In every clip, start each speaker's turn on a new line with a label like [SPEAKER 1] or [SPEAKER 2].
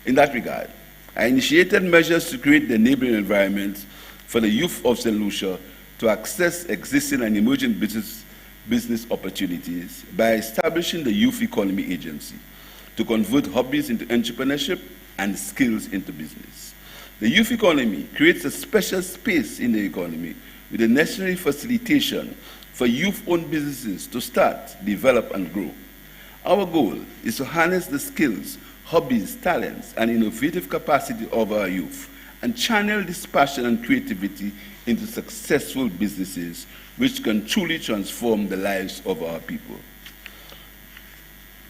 [SPEAKER 1] In that regard, I initiated measures to create the enabling environment for the youth of St. Lucia to access existing and emerging business opportunities by establishing the Youth Economy Agency to convert hobbies into entrepreneurship and skills into business. The youth economy creates a special space in the economy with the necessary facilitation for youth-owned businesses to start, develop, and grow. Our goal is to harness the skills, hobbies, talents, and innovative capacity of our youth and channel this passion and creativity into successful businesses which can truly transform the lives of our people.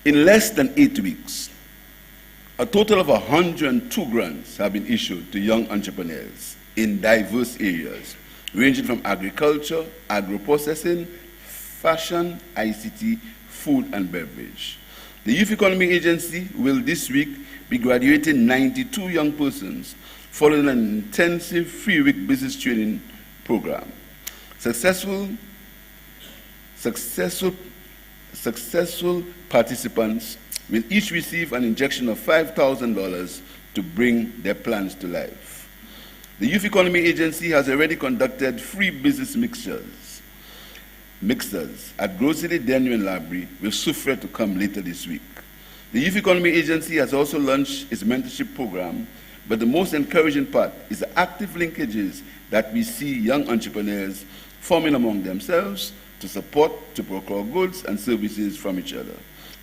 [SPEAKER 1] In less than 8 weeks, a total of 102 grants have been issued to young entrepreneurs in diverse areas, ranging from agriculture, agro-processing, fashion, ICT, food and beverage. The Youth Economy Agency will this week be graduating 92 young persons following an intensive 3-week business training program. Successful participants will each receive an injection of $5,000 to bring their plans to life. The Youth Economy Agency has already conducted free business mixers at Grocery Genuine Library with Sufre to come later this week. The Youth Economy Agency has also launched its mentorship program, but the most encouraging part is the active linkages that we see young entrepreneurs forming among themselves to support, to procure goods and services from each other.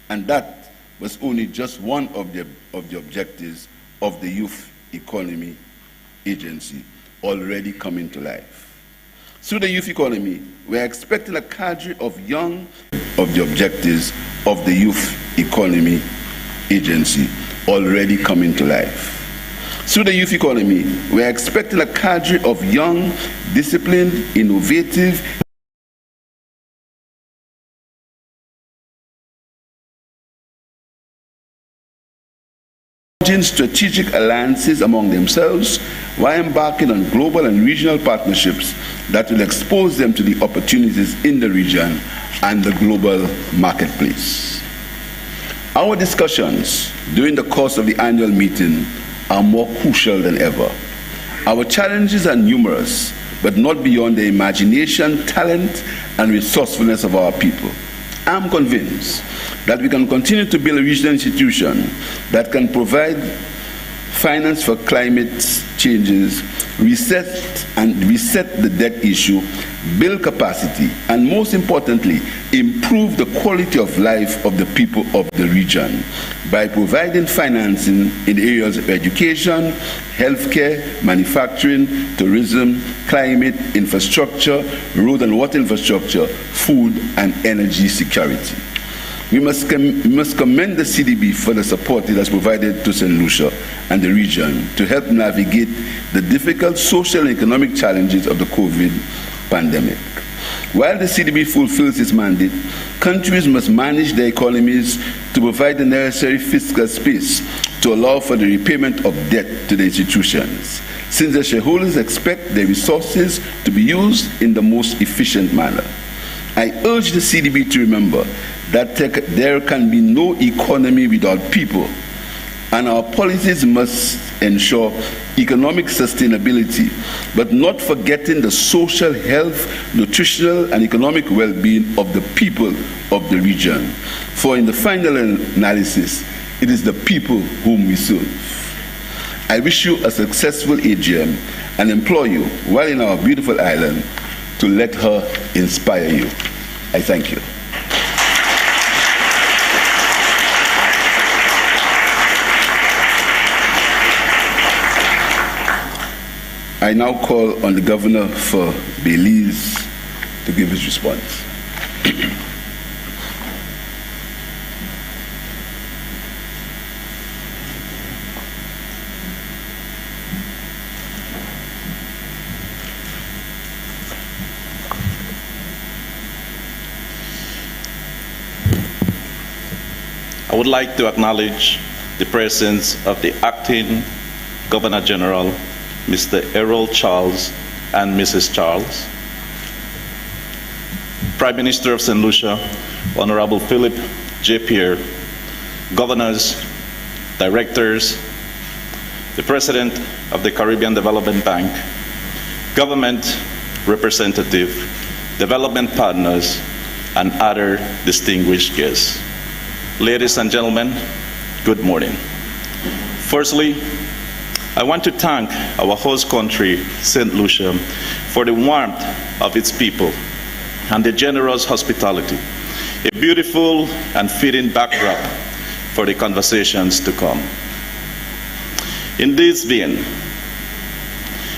[SPEAKER 1] And that was only just one of the objectives of the Youth Economy Agency already coming to life. Through the youth economy, we're expecting a cadre of the objectives of the Youth Economy Agency already coming to life. Through the youth economy, we're expecting a cadre of young, disciplined, innovative, strategic alliances among themselves while embarking on global and regional partnerships that will expose them to the opportunities in the region and the global marketplace. Our discussions during the course of the annual meeting are more crucial than ever. Our challenges are numerous, but not beyond the imagination, talent, and resourcefulness of our people. I'm convinced that we can continue to build a regional institution that can provide finance for climate changes, reset the debt issue, build capacity, and most importantly, improve the quality of life of the people of the region by providing financing in the areas of education, healthcare, manufacturing, tourism, climate, infrastructure, road and water infrastructure, food, and energy security. We must commend the CDB for the support it has provided to St. Lucia and the region to help navigate the difficult social and economic challenges of the COVID pandemic. While the CDB fulfills its mandate, countries must manage their economies to provide the necessary fiscal space to allow for the repayment of debt to the institutions, since the shareholders expect their resources to be used in the most efficient manner. I urge the CDB to remember that there can be no economy without people, and our policies must ensure economic sustainability, but not forgetting the social, health, nutritional, and economic well-being of the people of the region. For in the final analysis, it is the people whom we serve. I wish you a successful AGM and implore you, while in our beautiful island, to let her inspire you. I thank you. I now call on the Governor for Belize to give his response.
[SPEAKER 2] I would like to acknowledge the presence of the Acting Governor General, Mr. Errol Charles and Mrs. Charles, Prime Minister of St. Lucia, Honorable Philip J. Pierre, governors, directors, the President of the Caribbean Development Bank, government representative, development partners, and other distinguished guests. Ladies and gentlemen, good morning. Firstly, I want to thank our host country, St. Lucia, for the warmth of its people and the generous hospitality, a beautiful and fitting backdrop for the conversations to come. In this vein,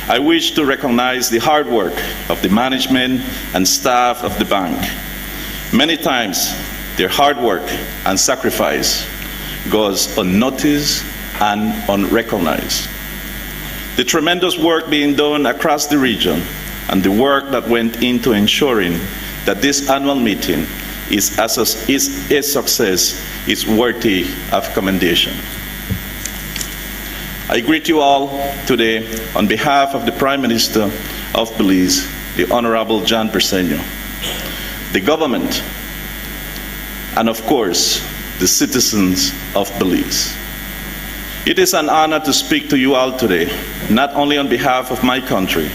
[SPEAKER 2] I wish to recognize the hard work of the management and staff of the bank. Many times, their hard work and sacrifice goes unnoticed and unrecognized. The tremendous work being done across the region and the work that went into ensuring that this annual meeting is a success is worthy of commendation. I greet you all today on behalf of the Prime Minister of Belize, the Honorable John Briceño, the government, and of course, the citizens of Belize. It is an honor to speak to you all today, not only on behalf of my country,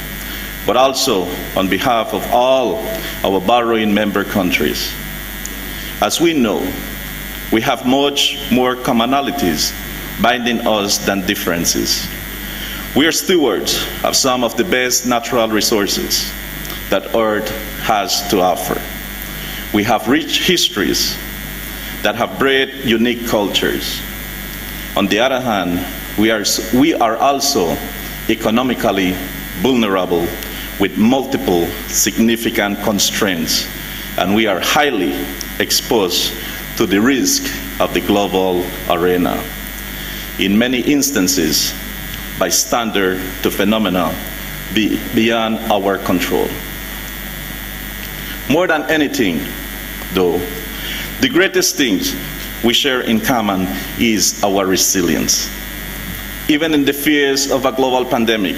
[SPEAKER 2] but also on behalf of all our borrowing member countries. As we know, we have much more commonalities binding us than differences. We are stewards of some of the best natural resources that Earth has to offer. We have rich histories that have bred unique cultures. On the other hand, we are also economically vulnerable with multiple significant constraints, and we are highly exposed to the risk of the global arena. In many instances, by standard to phenomena beyond our control. More than anything, though, the greatest thing we share in common is our resilience. Even in the face of a global pandemic,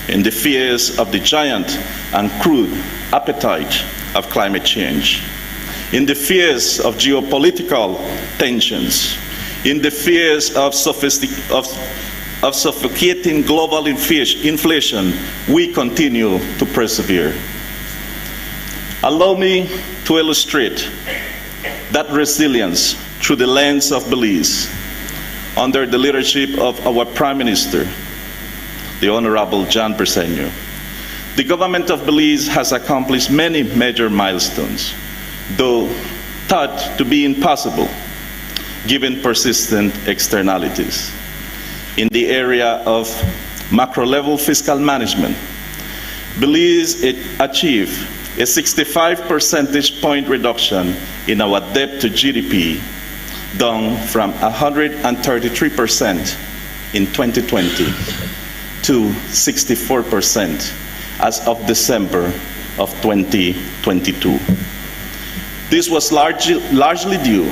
[SPEAKER 2] in the face of the giant and crude appetite of climate change, in the face of geopolitical tensions, in the face of suffocating global inflation, we continue to persevere. Allow me to illustrate that resilience through the lens of Belize, under the leadership of our Prime Minister, the Honorable John Briceño. The government of Belize has accomplished many major milestones, though thought to be impossible given persistent externalities. In the area of macro-level fiscal management, Belize achieved a 65 percentage point reduction in our debt to GDP, down from 133% in 2020 to 64% as of December of 2022. This was largely due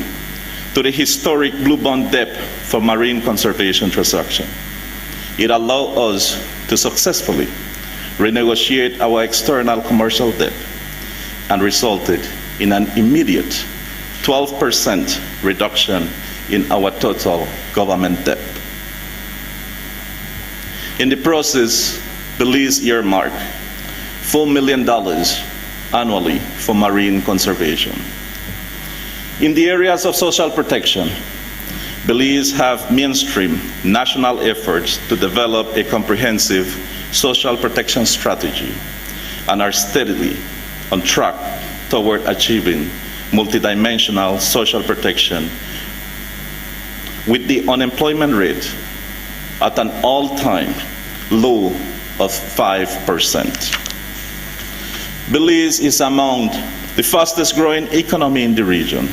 [SPEAKER 2] to the historic blue bond debt for marine conservation transaction. It allowed us to successfully renegotiate our external commercial debt and resulted in an immediate 12% reduction in our total government debt. In the process, Belize earmarked $4 million annually for marine conservation. In the areas of social protection, Belize have mainstreamed national efforts to develop a comprehensive social protection strategy and are steadily on track toward achieving multidimensional social protection with the unemployment rate at an all-time low of 5%. Belize is among the fastest growing economy in the region,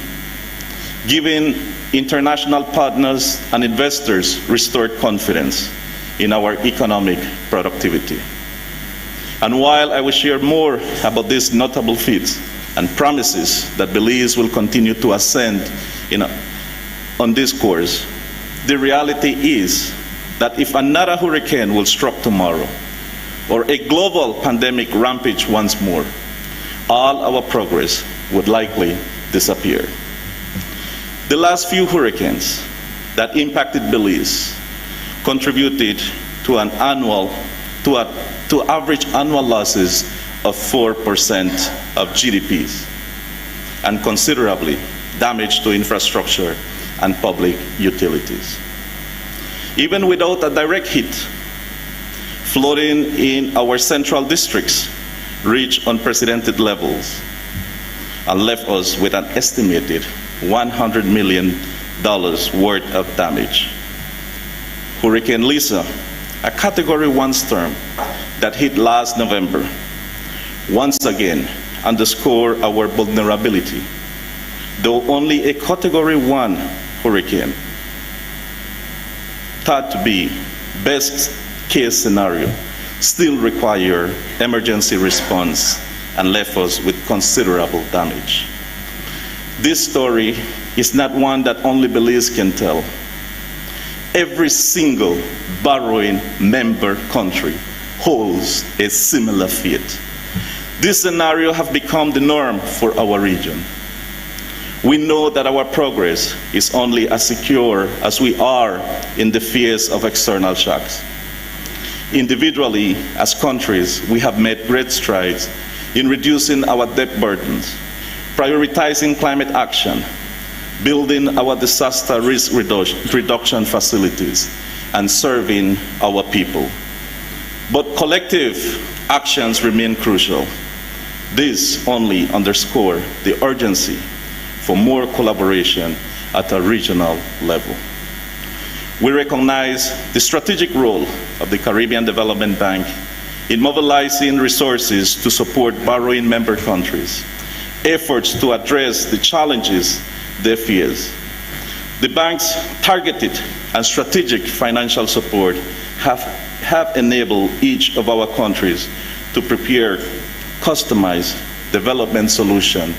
[SPEAKER 2] giving international partners and investors restored confidence in our economic productivity. And while I will share more about these notable feats and promises that Belize will continue to ascend on this course, the reality is that if another hurricane will strike tomorrow, or a global pandemic rampage once more, all our progress would likely disappear. The last few hurricanes that impacted Belize contributed to average annual losses of 4% of GDPs and considerably damage to infrastructure and public utilities. Even without a direct hit, flooding in our central districts reached unprecedented levels and left us with an estimated $100 million worth of damage. Hurricane Lucia, a Category 1 storm that hit last November, once again underscored our vulnerability. Though only a Category 1 hurricane, thought to be best case scenario, still require emergency response and left us with considerable damage. This story is not one that only Belize can tell. Every single borrowing member country holds a similar fate. This scenario has become the norm for our region. We know that our progress is only as secure as we are in the face of external shocks. Individually, as countries, we have made great strides in reducing our debt burdens, prioritizing climate action, building our disaster risk reduction facilities, and serving our people. But collective actions remain crucial. This only underscores the urgency for more collaboration at a regional level. We recognize the strategic role of the Caribbean Development Bank in mobilizing resources to support borrowing member countries, efforts to address the challenges they face. The bank's targeted and strategic financial support have enabled each of our countries to prepare customized development solutions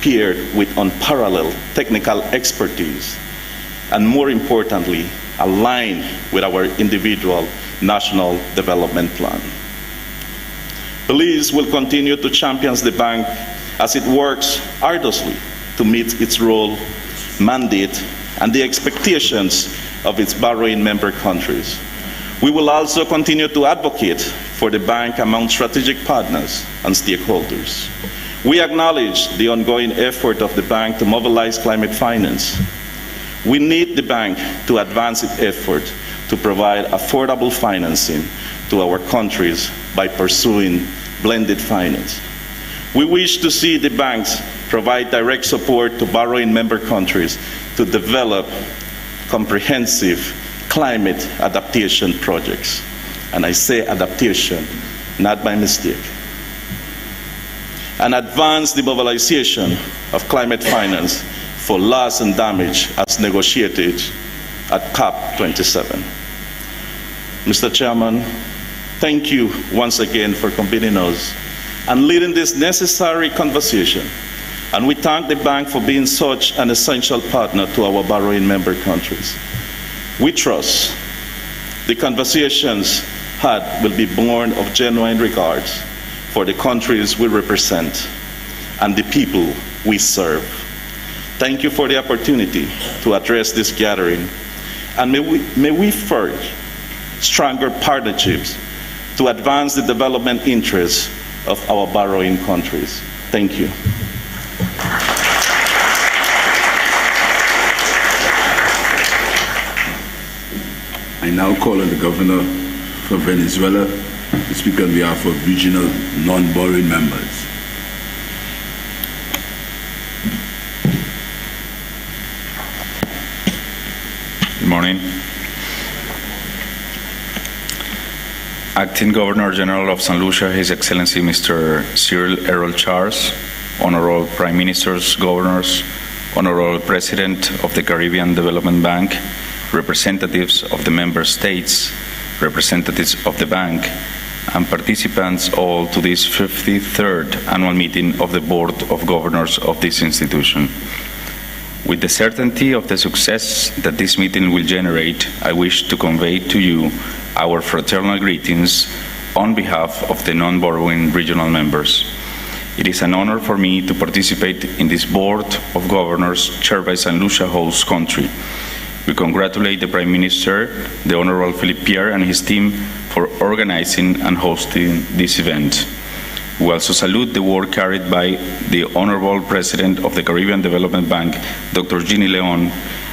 [SPEAKER 2] paired with unparalleled technical expertise, and more importantly, aligned with our individual national development plan. Belize will continue to champion the bank as it works arduously to meet its role, mandate, and the expectations of its borrowing member countries. We will also continue to advocate for the bank among strategic partners and stakeholders. We acknowledge the ongoing effort of the bank to mobilize climate finance. We need the bank to advance its effort to provide affordable financing to our countries by pursuing blended finance. We wish to see the banks provide direct support to borrowing member countries to develop comprehensive climate adaptation projects. And I say adaptation, not by mistake. And advance the mobilization of climate finance for loss and damage as negotiated at COP27. Mr. Chairman, thank you once again for convening us and leading this necessary conversation. And we thank the bank for being such an essential partner to our borrowing member countries. We trust the conversations had will be born of genuine regards for the countries we represent and the people we serve. Thank you for the opportunity to address this gathering, and may we forge stronger partnerships to advance the development interests of our borrowing countries. Thank you.
[SPEAKER 1] I now call on the Governor for Venezuela to speak on behalf of regional non-borrowing members.
[SPEAKER 3] Good morning. Acting Governor General of St. Lucia, His Excellency Mr. Cyril Errol Charles, Honorable Prime Ministers, Governors, Honorable President of the Caribbean Development Bank, representatives of the member states, representatives of the bank, and participants all to this 53rd annual meeting of the Board of Governors of this institution. With the certainty of the success that this meeting will generate, I wish to convey to you our fraternal greetings on behalf of the non-borrowing regional members. It is an honor for me to participate in this Board of Governors chaired by St. Lucia host country. We congratulate the Prime Minister, the Honorable Philippe Pierre, and his team for organizing and hosting this event. We also salute the work carried by the Honorable President of the Caribbean Development Bank, Dr. Ginny Leon,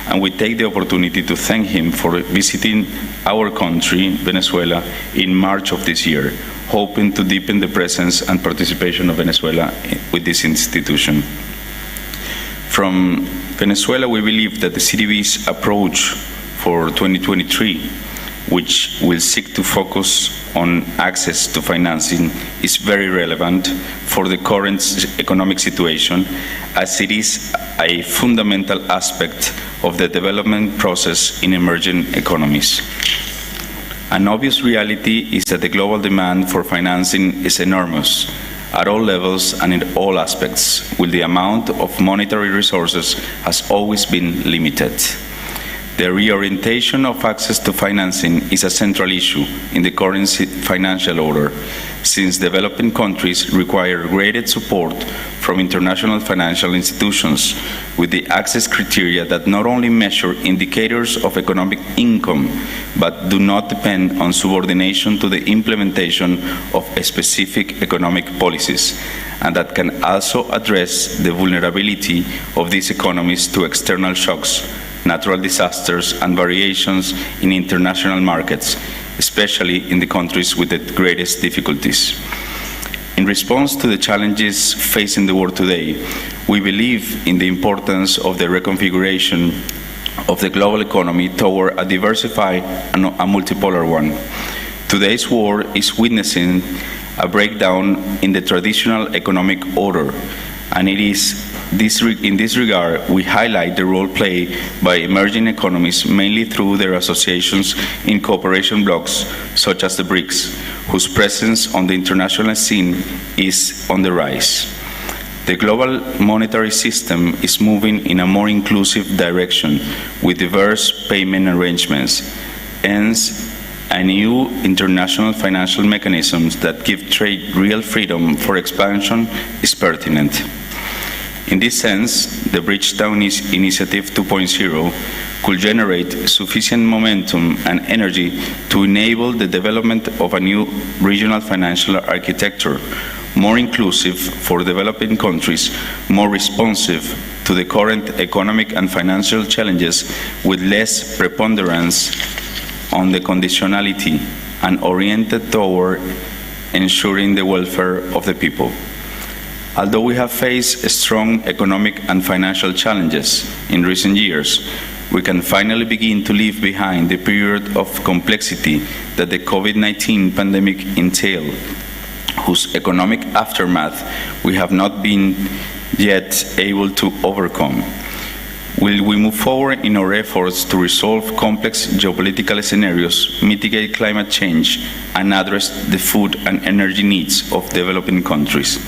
[SPEAKER 3] and we take the opportunity to thank him for visiting our country, Venezuela, in March of this year, hoping to deepen the presence and participation of Venezuela with this institution. From Venezuela, we believe that the CDB's approach for 2023, which will seek to focus on access to financing, is very relevant for the current economic situation, as it is a fundamental aspect of the development process in emerging economies. An obvious reality is that the global demand for financing is enormous at all levels and in all aspects, while the amount of monetary resources has always been limited. The reorientation of access to financing is a central issue in the current financial order, since developing countries require greater support from international financial institutions with the access criteria that not only measure indicators of economic income, but do not depend on subordination to the implementation of specific economic policies, and that can also address the vulnerability of these economies to external shocks, natural disasters, and variations in international markets, especially in the countries with the greatest difficulties. In response to the challenges facing the world today, we believe in the importance of the reconfiguration of the global economy toward a diversified and a multipolar one. Today's world is witnessing a breakdown in the traditional economic order, and it is in this regard, we highlight the role played by emerging economies, mainly through their associations in cooperation blocs such as the BRICS, whose presence on the international scene is on the rise. The global monetary system is moving in a more inclusive direction with diverse payment arrangements. Hence, a new international financial mechanisms that give trade real freedom for expansion is pertinent. In this sense, the Bridgetown Initiative 2.0 could generate sufficient momentum and energy to enable the development of a new regional financial architecture, more inclusive for developing countries, more responsive to the current economic and financial challenges, with less preponderance on the conditionality, and oriented toward ensuring the welfare of the people. Although we have faced strong economic and financial challenges in recent years, we can finally begin to leave behind the period of complexity that the COVID-19 pandemic entailed, whose economic aftermath we have not been yet able to overcome. Will we move forward in our efforts to resolve complex geopolitical scenarios, mitigate climate change, and address the food and energy needs of developing countries?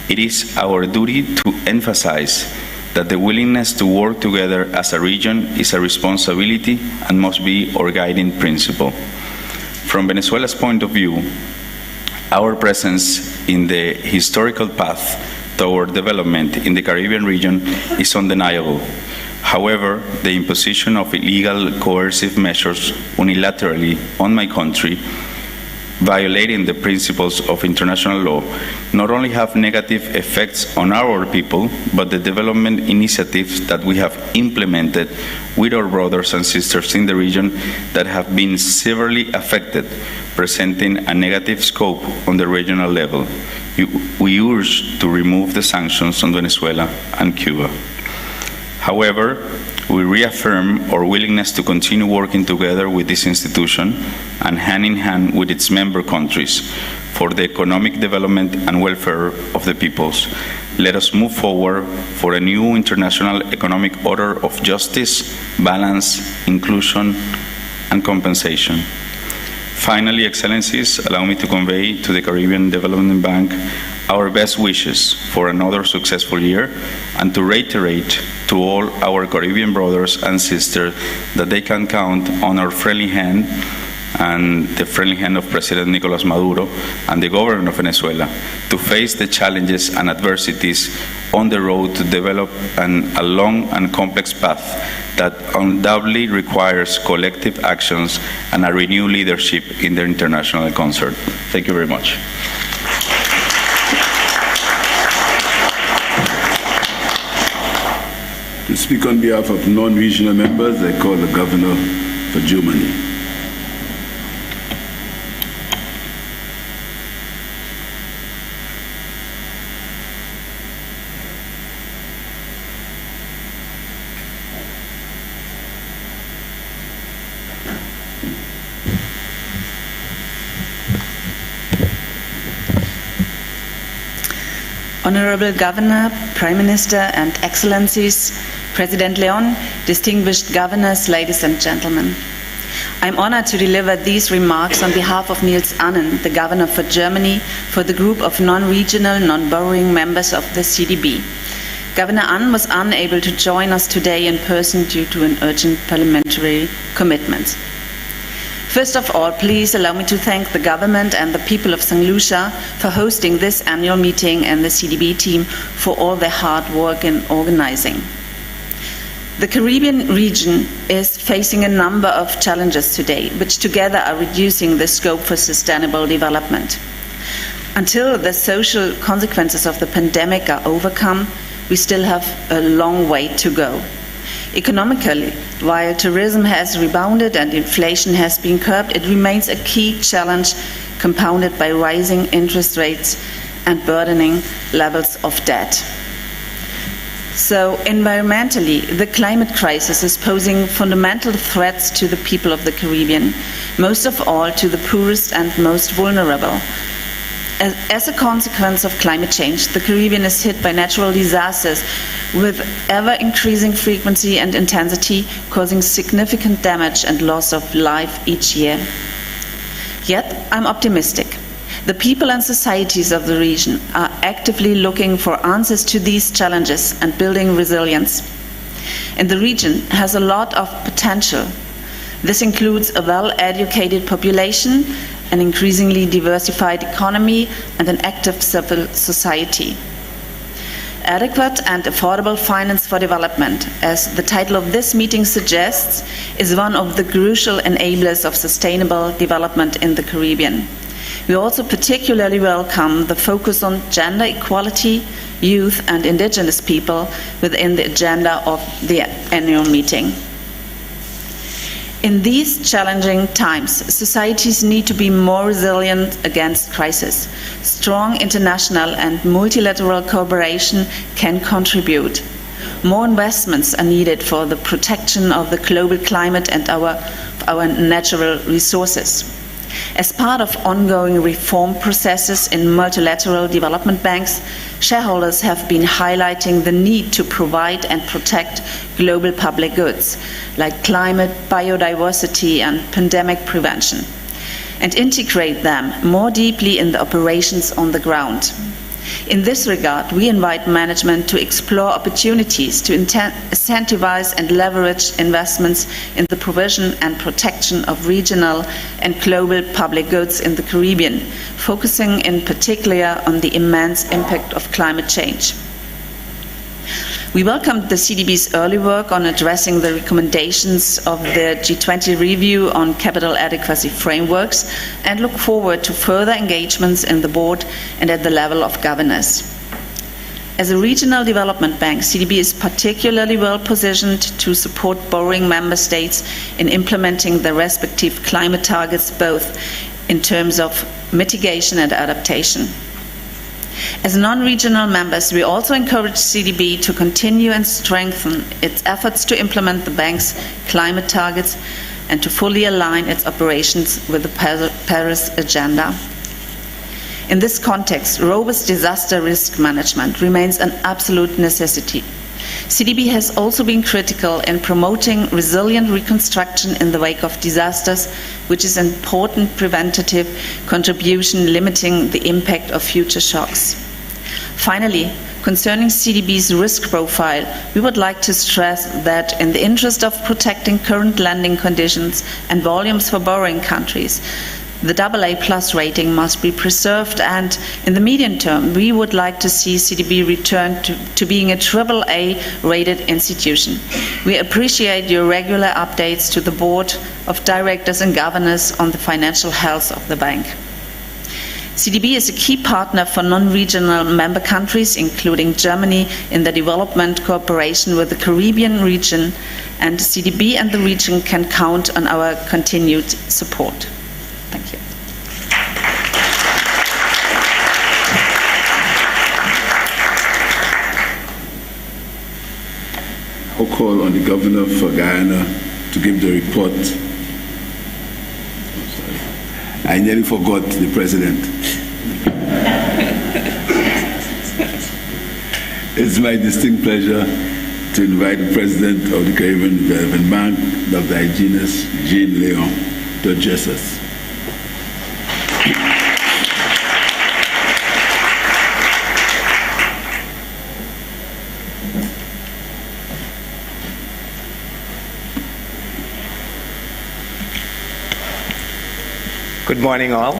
[SPEAKER 3] It is our duty to emphasize that the willingness to work together as a region is a responsibility and must be our guiding principle. From Venezuela's point of view, our presence in the historical path toward development in the Caribbean region is undeniable. However, the imposition of illegal coercive measures unilaterally on my country, violating the principles of international law, not only have negative effects on our people, but the development initiatives that we have implemented with our brothers and sisters in the region that have been severely affected, presenting a negative scope on the regional level. We urge to remove the sanctions on Venezuela and Cuba. However, we reaffirm our willingness to continue working together with this institution and hand in hand with its member countries for the economic development and welfare of the peoples. Let us move forward for a new international economic order of justice, balance, inclusion, and compensation. Finally, Excellencies, allow me to convey to the Caribbean Development Bank our best wishes for another successful year, and to reiterate to all our Caribbean brothers and sisters that they can count on our friendly hand and the friendly hand of President Nicolas Maduro and the government of Venezuela to face the challenges and adversities on the road to develop a long and complex path that undoubtedly requires collective actions and a renewed leadership in the international concert. Thank you very much.
[SPEAKER 1] To speak on behalf of non-regional members, I call the Governor for Germany.
[SPEAKER 4] Honorable Governor, Prime Minister, and Excellencies, President Leon, distinguished governors, ladies and gentlemen. I'm honored to deliver these remarks on behalf of Niels Annen, the Governor for Germany, for the group of non-regional, non-borrowing members of the CDB. Governor Annen was unable to join us today in person due to an urgent parliamentary commitment. First of all, please allow me to thank the government and the people of St. Lucia for hosting this annual meeting and the CDB team for all their hard work in organizing. The Caribbean region is facing a number of challenges today, which together are reducing the scope for sustainable development. Until the social consequences of the pandemic are overcome, we still have a long way to go. Economically, while tourism has rebounded and inflation has been curbed, it remains a key challenge compounded by rising interest rates and burdening levels of debt. So, environmentally, the climate crisis is posing fundamental threats to the people of the Caribbean, most of all to the poorest and most vulnerable. As a consequence of climate change, the Caribbean is hit by natural disasters with ever-increasing frequency and intensity, causing significant damage and loss of life each year. Yet, I'm optimistic. The people and societies of the region are actively looking for answers to these challenges and building resilience. And the region has a lot of potential. This includes a well-educated population, an increasingly diversified economy, and an active civil society. Adequate and affordable finance for development, as the title of this meeting suggests, is one of the crucial enablers of sustainable development in the Caribbean. We also particularly welcome the focus on gender equality, youth, and indigenous people within the agenda of the annual meeting. In these challenging times, societies need to be more resilient against crisis. Strong international and multilateral cooperation can contribute. More investments are needed for the protection of the global climate and our natural resources. As part of ongoing reform processes in multilateral development banks, shareholders have been highlighting the need to provide and protect global public goods like climate, biodiversity, and pandemic prevention, and integrate them more deeply in the operations on the ground. In this regard, we invite management to explore opportunities to incentivize and leverage investments in the provision and protection of regional and global public goods in the Caribbean, focusing in particular on the immense impact of climate change. We welcomed the CDB's early work on addressing the recommendations of the G20 review on capital adequacy frameworks and look forward to further engagements in the board and at the level of governors. As a regional development bank, CDB is particularly well positioned to support borrowing member states in implementing their respective climate targets, both in terms of mitigation and adaptation. As non-regional members, we also encourage CDB to continue and strengthen its efforts to implement the bank's climate targets and to fully align its operations with the Paris Agenda. In this context, robust disaster risk management remains an absolute necessity. CDB has also been critical in promoting resilient reconstruction in the wake of disasters, which is an important preventative contribution limiting the impact of future shocks. Finally, concerning CDB's risk profile, we would like to stress that in the interest of protecting current lending conditions and volumes for borrowing countries, the AA+ rating must be preserved, and in the medium term, we would like to see CDB return to being a AAA-rated institution. We appreciate your regular updates to the Board of Directors and Governors on the financial health of the bank. CDB is a key partner for non-regional member countries, including Germany, in the development cooperation with the Caribbean region, and CDB and the region can count on our continued support. Thank you.
[SPEAKER 1] I'll call on the Governor for Guyana to give the report. I nearly forgot the President. It's my distinct pleasure to invite the President of the Caribbean Development Bank, Dr. Hyginus Jean Leon, to address us.
[SPEAKER 5] Good morning, all.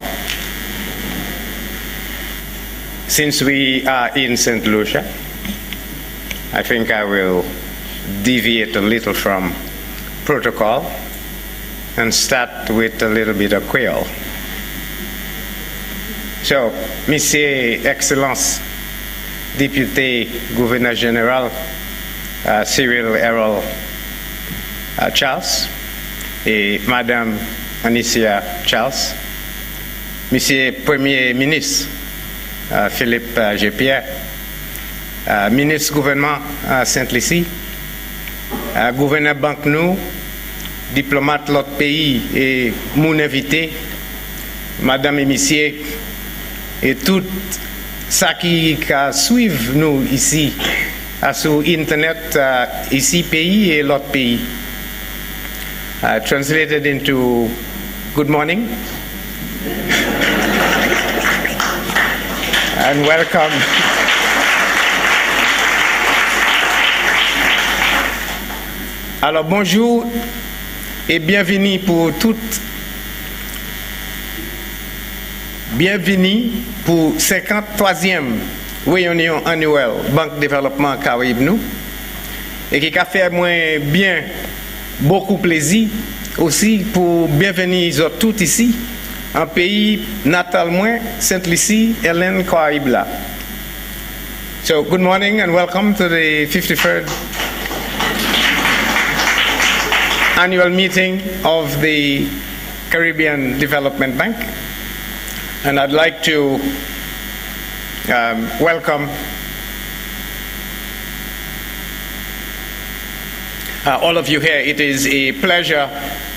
[SPEAKER 5] Since we are in St. Lucia, I think I will deviate a little from protocol and start with a little bit of Creole. So, Monsieur Excellence, Député Gouverneur Général Cyril Errol Charles et Madame Anicia Charles, Monsieur Premier Ministre Philippe G. Ministre Gouvernement Saint-Lucie, Gouverneur Banque Nou, diplomate l'autre pays et mon invité, Madame et Messieurs, et tout ça qui suivent nous ici sur Internet, ici pays et l'autre pays. Translated into good morning and welcome. Alors bonjour et bienvenue pour toutes. Bienvenue pour 53e réunion annuelle Banque Développement Caraïbes nous et qui a fait moi bien beaucoup plaisir aussi pour bienvenir tous ici en pays natal moi Saint-Lucie Hélène Caraïbes. So good morning and welcome to the 53rd annual meeting of the Caribbean Development Bank, and I'd like to welcome all of you here. It is a pleasure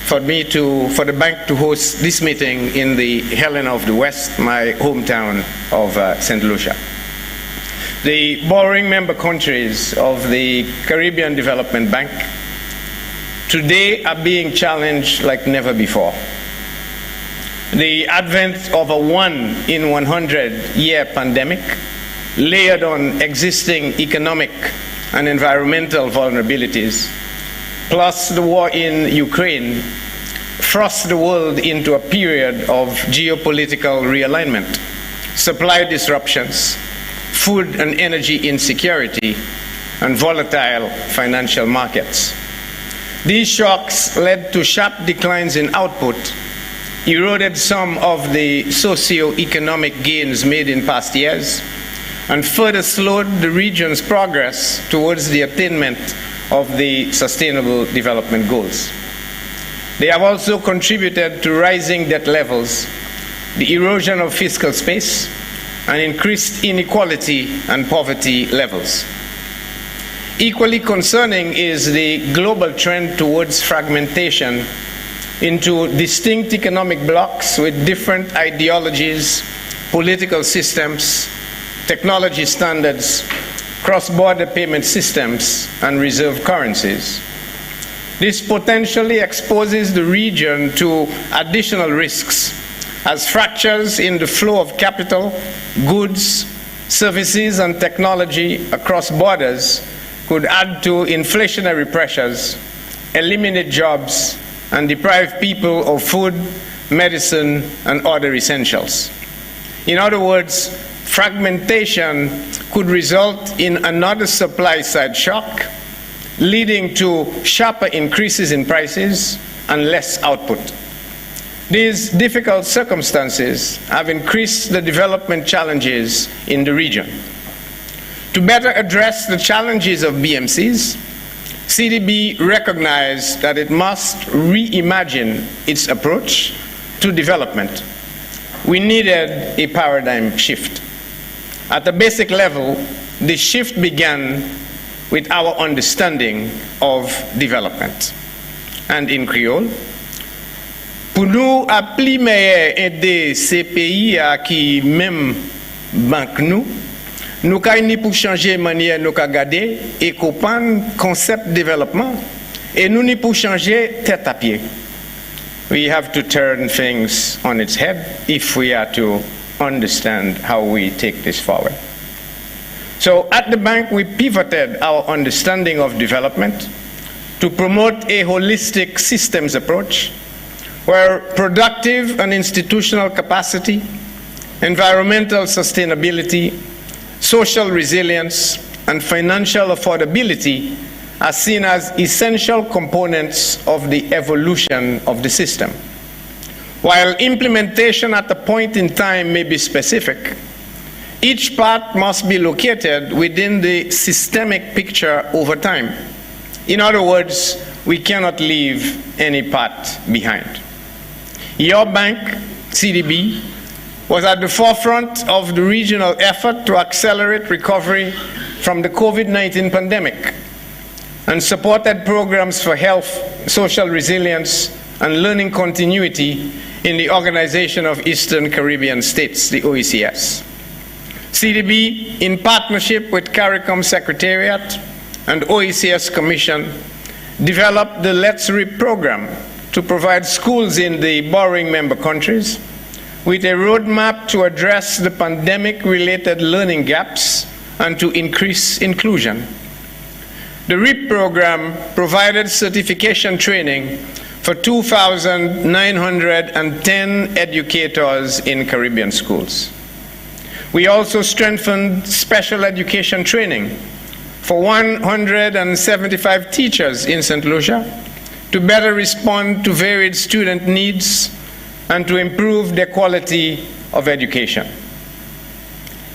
[SPEAKER 5] for the bank to host this meeting in the Helen of the West, my hometown of St. Lucia. The borrowing member countries of the Caribbean Development Bank today are being challenged like never before. The advent of a 1 in 100-year pandemic, layered on existing economic and environmental vulnerabilities, plus the war in Ukraine, thrust the world into a period of geopolitical realignment, supply disruptions, food and energy insecurity, and volatile financial markets. These shocks led to sharp declines in output, eroded some of the socio-economic gains made in past years, and further slowed the region's progress towards the attainment of the Sustainable Development Goals. They have also contributed to rising debt levels, the erosion of fiscal space, and increased inequality and poverty levels. Equally concerning is the global trend towards fragmentation into distinct economic blocs with different ideologies, political systems, technology standards, cross-border payment systems, and reserve currencies. This potentially exposes the region to additional risks as fractures in the flow of capital, goods, services, and technology across borders could add to inflationary pressures, eliminate jobs, and deprive people of food, medicine, and other essentials. In other words, fragmentation could result in another supply-side shock, leading to sharper increases in prices and less output. These difficult circumstances have increased the development challenges in the region. To better address the challenges of BMCs, CDB recognized that it must reimagine its approach to development. We needed a paradigm shift. At the basic level, the shift began with our understanding of development. And in Creole, pour nous appli meilleur aider ces pays à qui même banque nous ka ni pour changer manière nous ka garder et comprendre concept développement et nous ni pour changer tête à pied. We have to turn things on its head if we are to understand how we take this forward. So at the bank, we pivoted our understanding of development to promote a holistic systems approach where productive and institutional capacity, environmental sustainability, social resilience, and financial affordability are seen as essential components of the evolution of the system. While implementation at a point in time may be specific, each part must be located within the systemic picture over time. In other words, we cannot leave any part behind. Your bank, CDB, was at the forefront of the regional effort to accelerate recovery from the COVID-19 pandemic and supported programs for health, social resilience, and learning continuity in the Organization of Eastern Caribbean States, the OECS. CDB, in partnership with CARICOM Secretariat and OECS Commission, developed the Let's RIP program to provide schools in the borrowing member countries with a roadmap to address the pandemic-related learning gaps and to increase inclusion. The RIP program provided certification training for 2,910 educators in Caribbean schools. We also strengthened special education training for 175 teachers in St. Lucia to better respond to varied student needs and to improve the quality of education.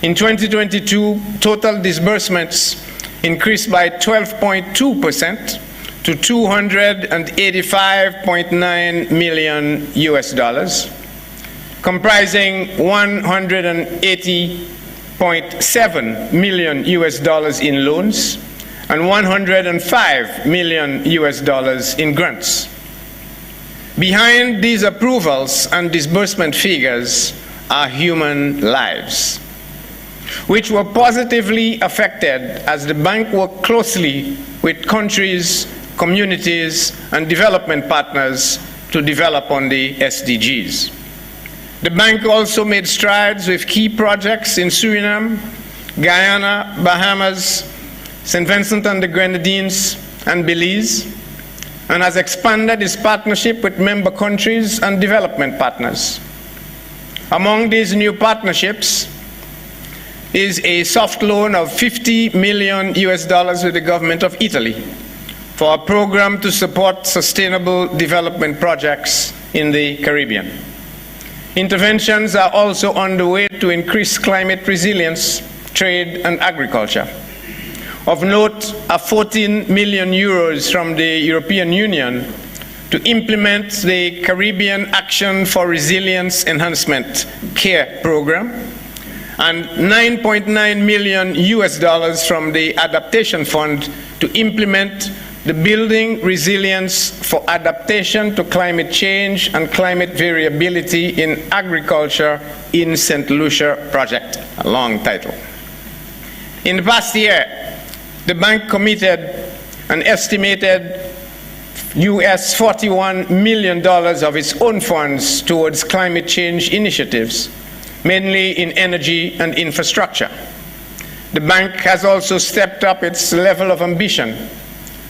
[SPEAKER 5] In 2022, total disbursements increased by 12.2% to $285.9 million US, comprising $180.7 million US in loans and $105 million US in grants. Behind these approvals and disbursement figures are human lives, which were positively affected as the bank worked closely with countries, communities, and development partners to develop on the SDGs. The bank also made strides with key projects in Suriname, Guyana, Bahamas, St. Vincent and the Grenadines, and Belize, and has expanded its partnership with member countries and development partners. Among these new partnerships is a soft loan of $50 million US with the government of Italy for a program to support sustainable development projects in the Caribbean. Interventions are also underway to increase climate resilience, trade, and agriculture. Of note, are 14 million euros from the European Union to implement the Caribbean Action for Resilience Enhancement CARE program, and $9.9 million US from the Adaptation Fund to implement the Building Resilience for Adaptation to Climate Change and Climate Variability in Agriculture in St. Lucia project, a long title. In the past year, the bank committed an estimated US $41 million of its own funds towards climate change initiatives, mainly in energy and infrastructure. The bank has also stepped up its level of ambition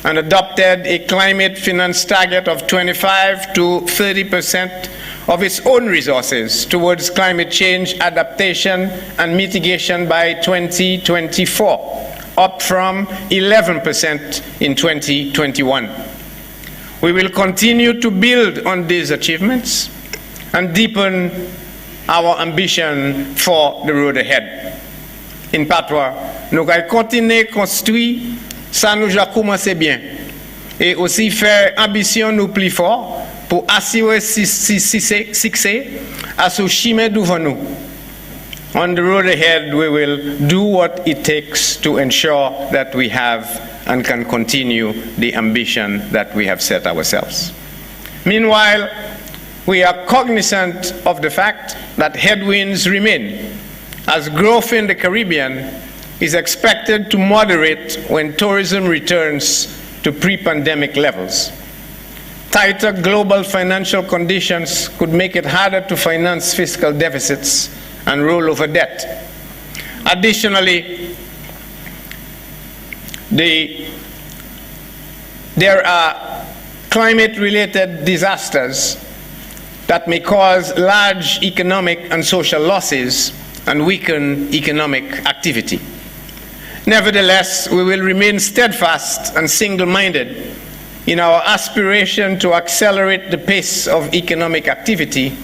[SPEAKER 5] and adopted a climate finance target of 25 to 30% of its own resources towards climate change adaptation and mitigation by 2024, up from 11% in 2021. We will continue to build on these achievements and deepen our ambition for the road ahead. In patois, nous allons continuer à construire ça nous a commencé bien et aussi faire ambition nous plus fort pour assurer succès à ce chemin devant nous. On the road ahead, we will do what it takes to ensure that we have and can continue the ambition that we have set ourselves. Meanwhile, we are cognizant of the fact that headwinds remain, as growth in the Caribbean is expected to moderate when tourism returns to pre-pandemic levels. Tighter global financial conditions could make it harder to finance fiscal deficits and rollover debt. Additionally, there are climate-related disasters that may cause large economic and social losses and weaken economic activity. Nevertheless, we will remain steadfast and single-minded in our aspiration to accelerate the pace of economic activity,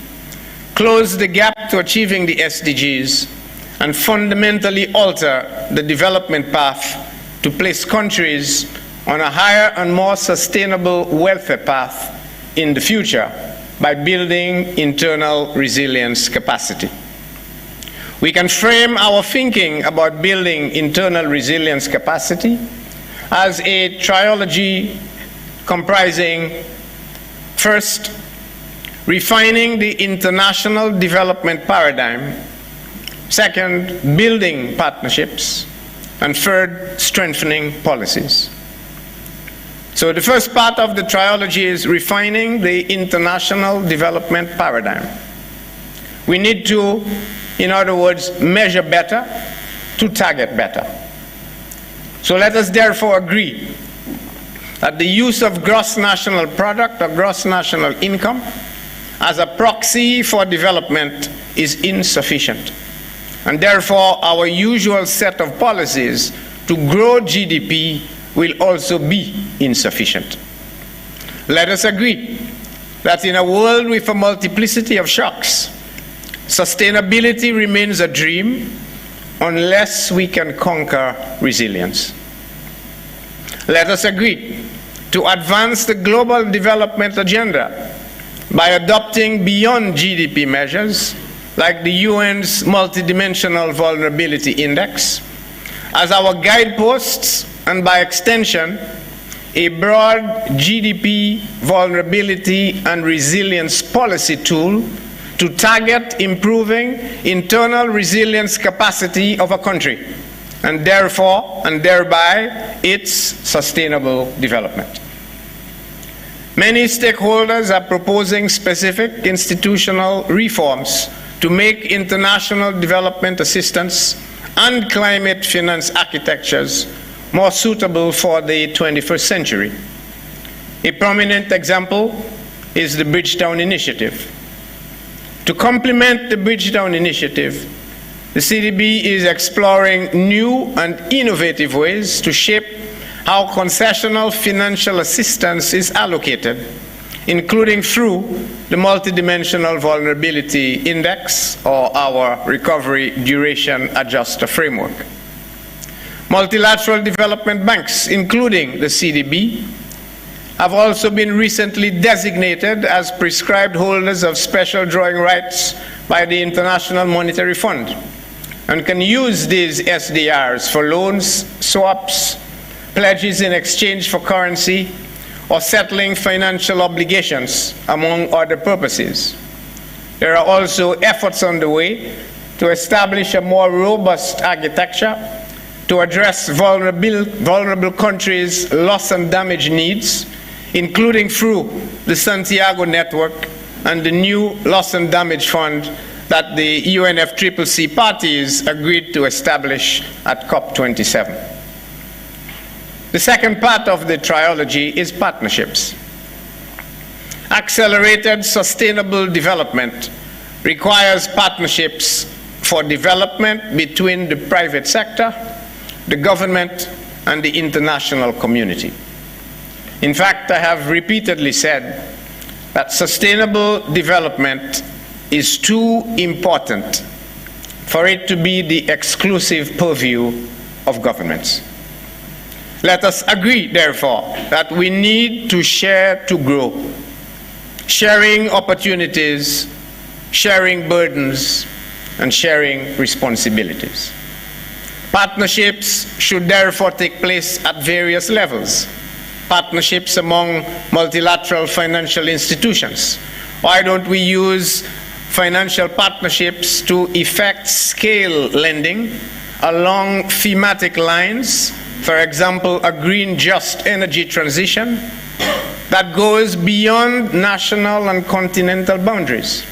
[SPEAKER 5] close the gap to achieving the SDGs, and fundamentally alter the development path to place countries on a higher and more sustainable welfare path in the future by building internal resilience capacity. We can frame our thinking about building internal resilience capacity as a trilogy comprising, first, refining the international development paradigm, second, building partnerships, and third, strengthening policies. So the first part of the trilogy is refining the international development paradigm. We need to, in other words, measure better to target better. So let us therefore agree that the use of gross national product or gross national income as a proxy for development is insufficient. And therefore, our usual set of policies to grow GDP will also be insufficient. Let us agree that in a world with a multiplicity of shocks, sustainability remains a dream unless we can conquer resilience. Let us agree to advance the global development agenda by adopting beyond GDP measures like the UN's Multidimensional Vulnerability Index as our guideposts, and by extension, a broad GDP vulnerability and resilience policy tool to target improving internal resilience capacity of a country, and therefore, and thereby, its sustainable development. Many stakeholders are proposing specific institutional reforms to make international development assistance and climate finance architectures more suitable for the 21st century. A prominent example is the Bridgetown Initiative. To complement the Bridgetown Initiative, the CDB is exploring new and innovative ways to shape how concessional financial assistance is allocated, including through the Multidimensional Vulnerability Index, or our Recovery Duration Adjuster Framework. Multilateral development banks, including the CDB, have also been recently designated as prescribed holders of special drawing rights by the International Monetary Fund, and can use these SDRs for loans, swaps, pledges in exchange for currency, or settling financial obligations, among other purposes. There are also efforts underway to establish a more robust architecture to address vulnerable countries' loss and damage needs, including through the Santiago Network and the new Loss and Damage Fund that the UNFCCC parties agreed to establish at COP27. The second part of the trilogy is partnerships. Accelerated sustainable development requires partnerships for development between the private sector, the government, and the international community. In fact, I have repeatedly said that sustainable development is too important for it to be the exclusive purview of governments. Let us agree, therefore, that we need to share to grow, sharing opportunities, sharing burdens, and sharing responsibilities. Partnerships should therefore take place at various levels. Partnerships among multilateral financial institutions. Why don't we use financial partnerships to effect scale lending along thematic lines, for example, a green just energy transition that goes beyond national and continental boundaries.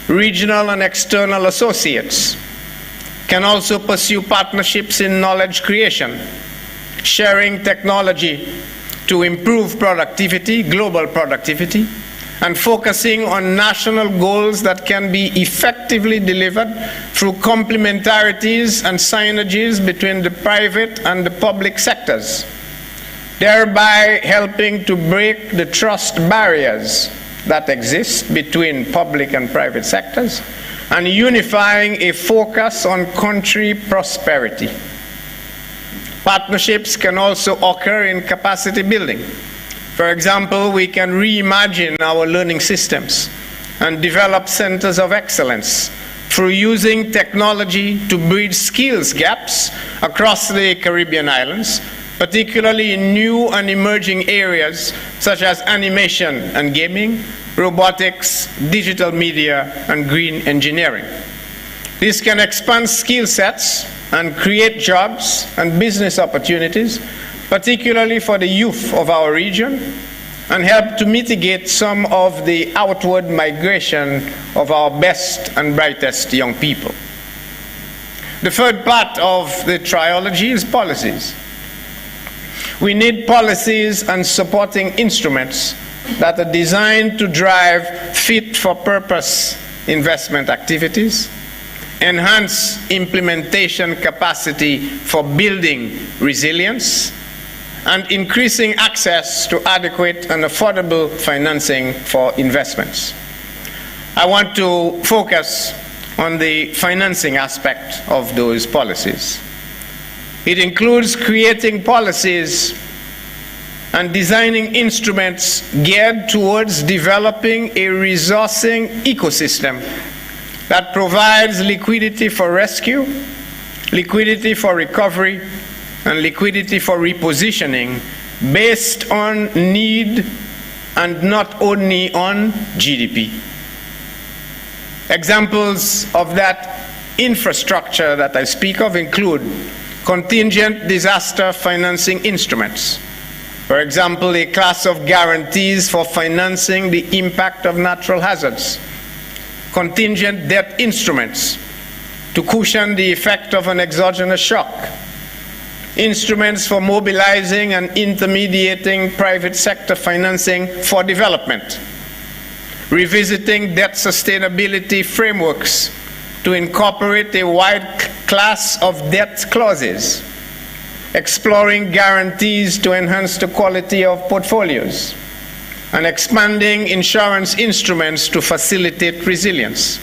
[SPEAKER 5] Regional and external associates can also pursue partnerships in knowledge creation, sharing technology to improve productivity, global productivity, and focusing on national goals that can be effectively delivered through complementarities and synergies between the private and the public sectors, thereby helping to break the trust barriers that exist between public and private sectors, and unifying a focus on country prosperity. Partnerships can also occur in capacity building. For example, we can reimagine our learning systems and develop centers of excellence through using technology to bridge skills gaps across the Caribbean islands, particularly in new and emerging areas such as animation and gaming, robotics, digital media, and green engineering. This can expand skill sets and create jobs and business opportunities, particularly for the youth of our region, and help to mitigate some of the outward migration of our best and brightest young people. The third part of the trilogy is policies. We need policies and supporting instruments that are designed to drive fit-for-purpose investment activities, enhance implementation capacity for building resilience, and increasing access to adequate and affordable financing for investments. I want to focus on the financing aspect of those policies. It includes creating policies and designing instruments geared towards developing a resourcing ecosystem that provides liquidity for rescue, liquidity for recovery, and liquidity for repositioning based on need and not only on GDP. Examples of that infrastructure that I speak of include contingent disaster financing instruments. For example, a class of guarantees for financing the impact of natural hazards. Contingent debt instruments to cushion the effect of an exogenous shock. Instruments for mobilizing and intermediating private sector financing for development. Revisiting debt sustainability frameworks to incorporate a wide class of debt clauses. Exploring guarantees to enhance the quality of portfolios. And expanding insurance instruments to facilitate resilience.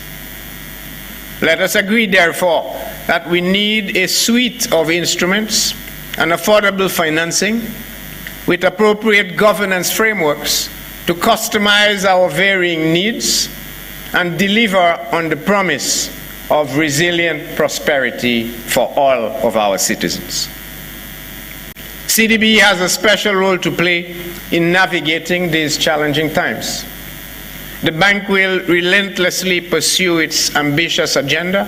[SPEAKER 5] Let us agree, therefore, that we need a suite of instruments and affordable financing with appropriate governance frameworks to customize our varying needs and deliver on the promise of resilient prosperity for all of our citizens. CDB has a special role to play in navigating these challenging times. The bank will relentlessly pursue its ambitious agenda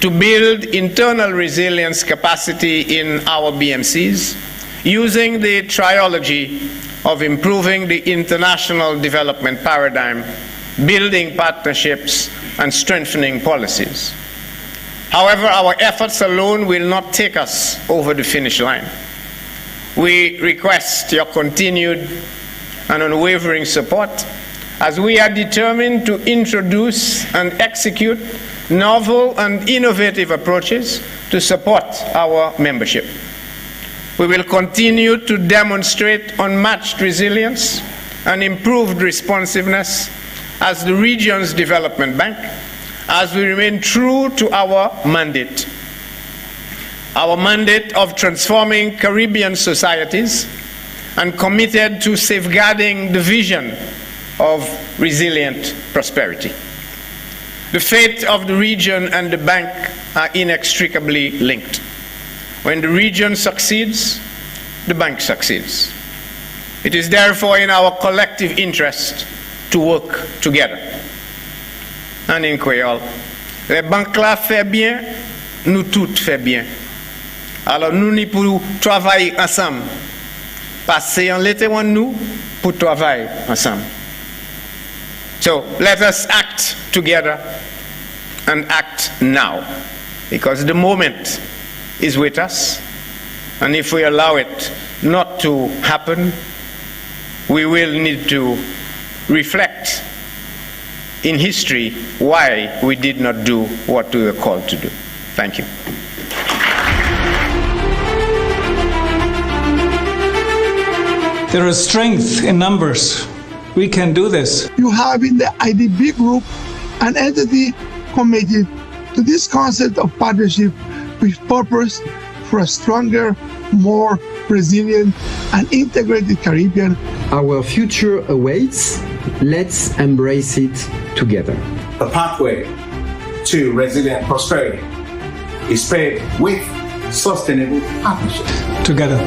[SPEAKER 5] to build internal resilience capacity in our BMCs using the trilogy of improving the international development paradigm, building partnerships, and strengthening policies. However, our efforts alone will not take us over the finish line. We request your continued and unwavering support as we are determined to introduce and execute novel and innovative approaches to support our membership. We will continue to demonstrate unmatched resilience and improved responsiveness as the region's development bank, as we remain true to our mandate of transforming Caribbean societies and committed to safeguarding the vision of resilient prosperity. The fate of the region and the bank are inextricably linked. When the region succeeds, the bank succeeds. It is therefore in our collective interest to work together. And in Creole, les banques là fait bien, nous toutes fait bien. Alors nous n'y pour travailler ensemble. Passer en l'été nous pour travailler ensemble. So let us act together and act now, because the moment is with us, and if we allow it not to happen, we will need to reflect in history why we did not do what we were called to do. Thank you.
[SPEAKER 6] There is strength in numbers. We can do this.
[SPEAKER 7] You have in the IDB group an entity committed to this concept of partnership with purpose for a stronger, more resilient and integrated Caribbean.
[SPEAKER 8] Our future awaits. Let's embrace it together.
[SPEAKER 9] The pathway to resilient prosperity is paved with sustainable partnerships.
[SPEAKER 6] Together.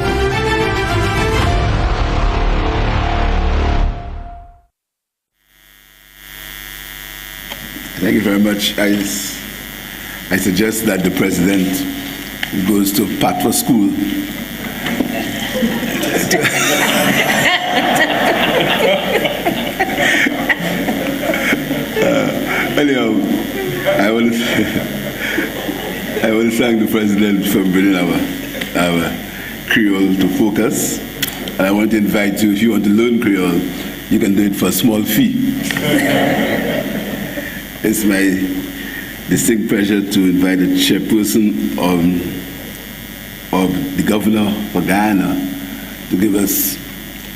[SPEAKER 1] Thank you very much. I suggest that the president goes to Patwa School. Anyhow, I want to thank the president for bringing our Creole to focus. And I want to invite you, if you want to learn Creole, you can do it for a small fee. It's my distinct pleasure to invite the chairperson of the governor for Guyana to give us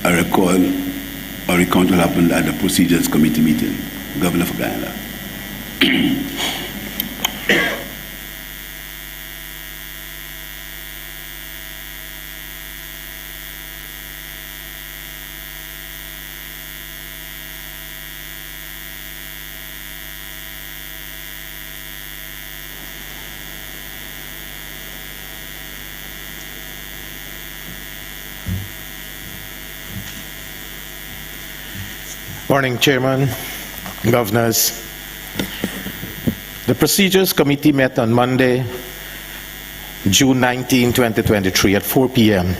[SPEAKER 1] a recount what happened at the Procedures Committee meeting. Governor for Guyana.
[SPEAKER 10] Morning, Chairman, Governors. The Procedures Committee met on Monday, June 19, 2023 at 4 p.m.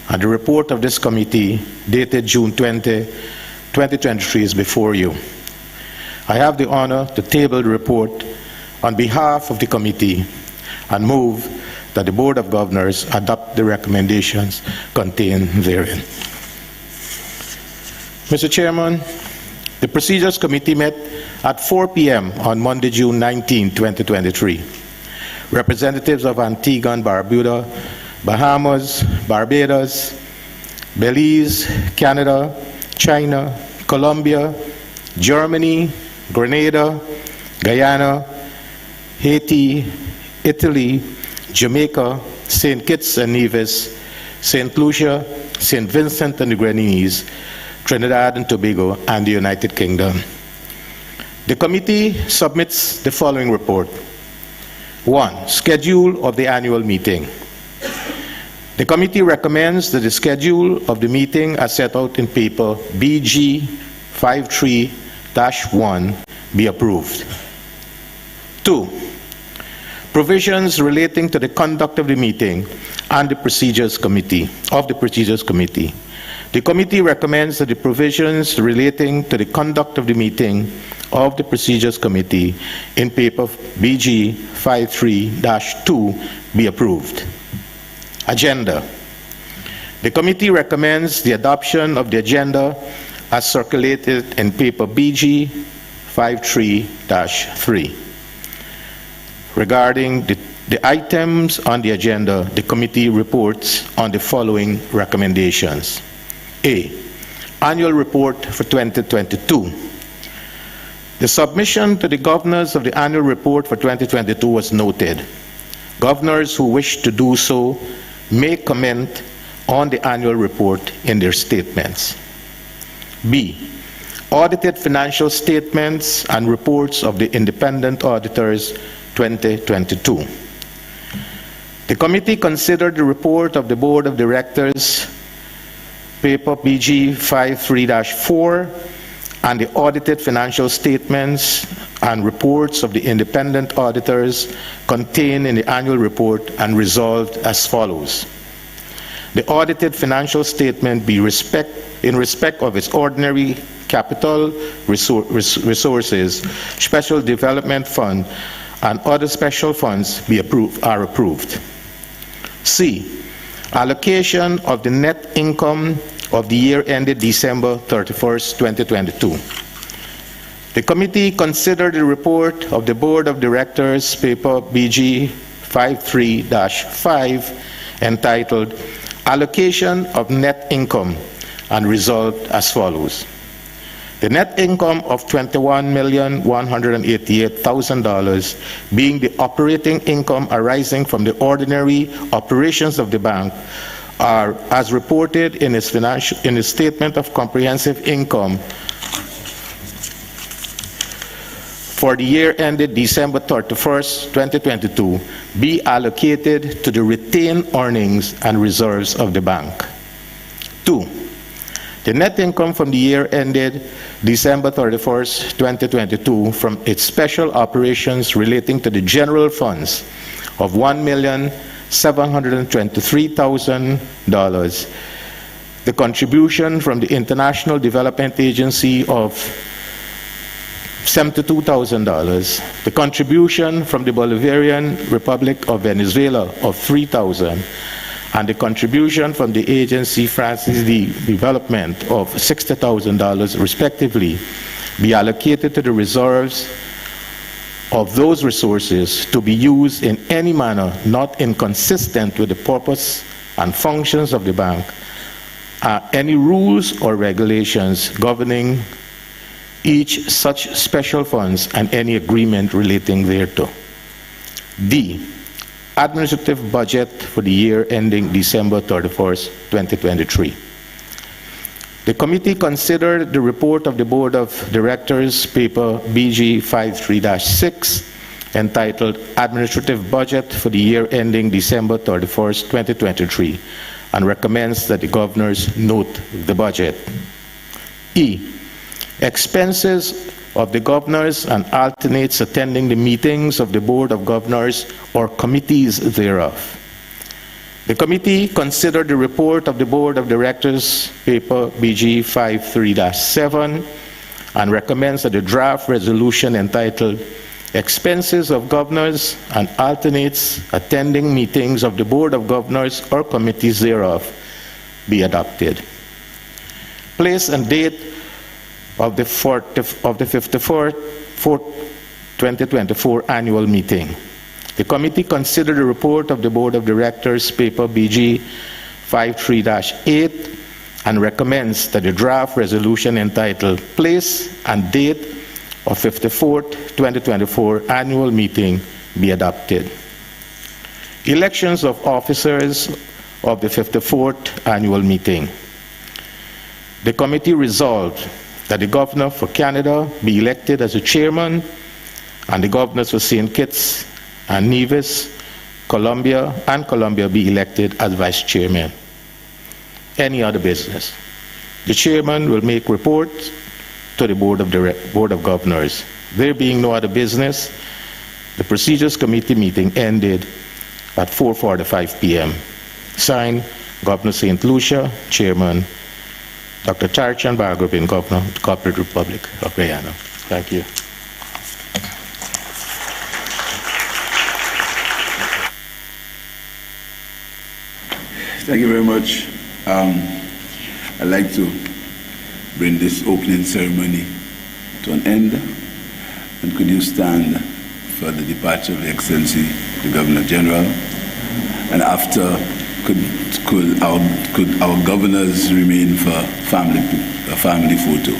[SPEAKER 10] And the report of this committee, dated June 20, 2023, is before you. I have the honor to table the report on behalf of the committee and move that the Board of Governors adopt the recommendations contained therein. Mr. Chairman, the Procedures Committee met at 4 p.m. on Monday, June 19, 2023. Representatives of Antigua and Barbuda, Bahamas, Barbados, Belize, Canada, China, Colombia, Germany, Grenada, Guyana, Haiti, Italy, Jamaica, St. Kitts and Nevis, St. Lucia, St. Vincent and the Grenadines, Trinidad and Tobago, and the United Kingdom. The committee submits the following report. 1. Schedule of the annual meeting. The committee recommends that the schedule of the meeting as set out in paper BG 53-1 be approved. 2. Provisions relating to the conduct of the meeting and the Procedures Committee, The committee recommends that the provisions relating to the conduct of the meeting of the Procedures Committee in paper BG 53-2 be approved. Agenda. The committee recommends the adoption of the agenda as circulated in paper BG 53-3. Regarding the items on the agenda, the committee reports on the following recommendations. A. Annual report for 2022. The submission to the governors of the annual report for 2022 was noted. Governors who wish to do so may comment on the annual report in their statements. B. Audited financial statements and reports of the independent auditors 2022. The committee considered the report of the Board of Directors, paper BG 53-4, and the audited financial statements and reports of the independent auditors contained in the annual report and resolved as follows. The audited financial statement be in respect of its ordinary capital resources, special development fund, and other special funds are approved. C. Allocation of the net income of the year ended December 31st, 2022. The committee considered the report of the Board of Directors, paper BG 53-5, entitled Allocation of Net Income, and resolved as follows. The net income of $21,188,000, being the operating income arising from the ordinary operations of the bank, are as reported in its statement of comprehensive income for the year ended December 31st, 2022, be allocated to the retained earnings and reserves of the bank. 2. The net income from the year ended December 31st, 2022 from its special operations relating to the general funds of $1,723,000, the contribution from the International Development Agency of $72,000, the contribution from the Bolivarian Republic of Venezuela of $3,000, and the contribution from the agency Francis D. Development of $60,000 respectively be allocated to the reserves of those resources to be used in any manner not inconsistent with the purpose and functions of the bank, any rules or regulations governing each such special funds and any agreement relating thereto. D. Administrative budget for the year ending December 31st, 2023. The committee considered the report of the Board of Directors, paper BG 53-6, entitled Administrative Budget for the year ending December 31st, 2023, and recommends that the governors note the budget. E. Expenses of the governors and alternates attending the meetings of the Board of Governors or committees thereof. The committee considered the report of the Board of Directors, paper BG 53-7, and recommends that the draft resolution entitled Expenses of Governors and Alternates Attending Meetings of the Board of Governors or committees thereof be adopted. Place and date of the 54th 2024 annual meeting. The committee considered the report of the Board of Directors, paper BG 53-8, and recommends that the draft resolution entitled Place and Date of 54th 2024 annual meeting be adopted. Elections of officers of the 54th annual meeting. The committee resolved that the Governor for Canada be elected as the chairman, and the governors for St. Kitts and Nevis, Columbia be elected as vice chairman. Any other business? The chairman will make reports to the Board of Governors. There being no other business, the Procedures Committee meeting ended at 4:45 p.m. Signed, Governor St. Lucia, Chairman, Dr. Tarchan Bargobin, Governor of the Corporate Republic of Guyana. Thank you.
[SPEAKER 1] Thank you very much, I'd like to bring this opening ceremony to an end. And could you stand for the departure of the Excellency, the Governor General? And after, could our governors remain for a family photo?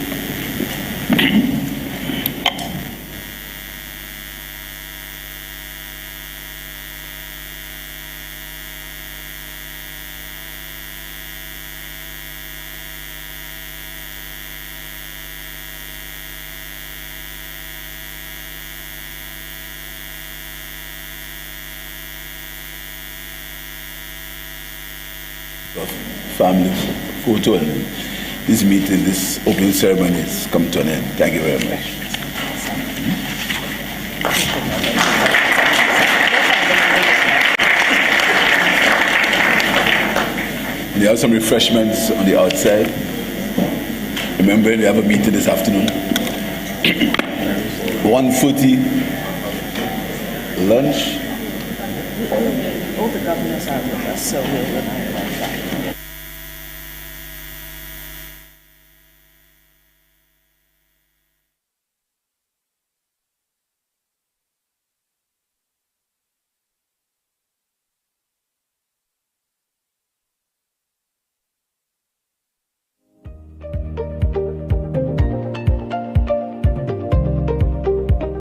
[SPEAKER 1] Family photo, and this meeting, this opening ceremony has come to an end. Thank you very much. There are some refreshments on the outside. Remember, we have a meeting this afternoon. 1:40 lunch.
[SPEAKER 11] All the governors are with us, so we'll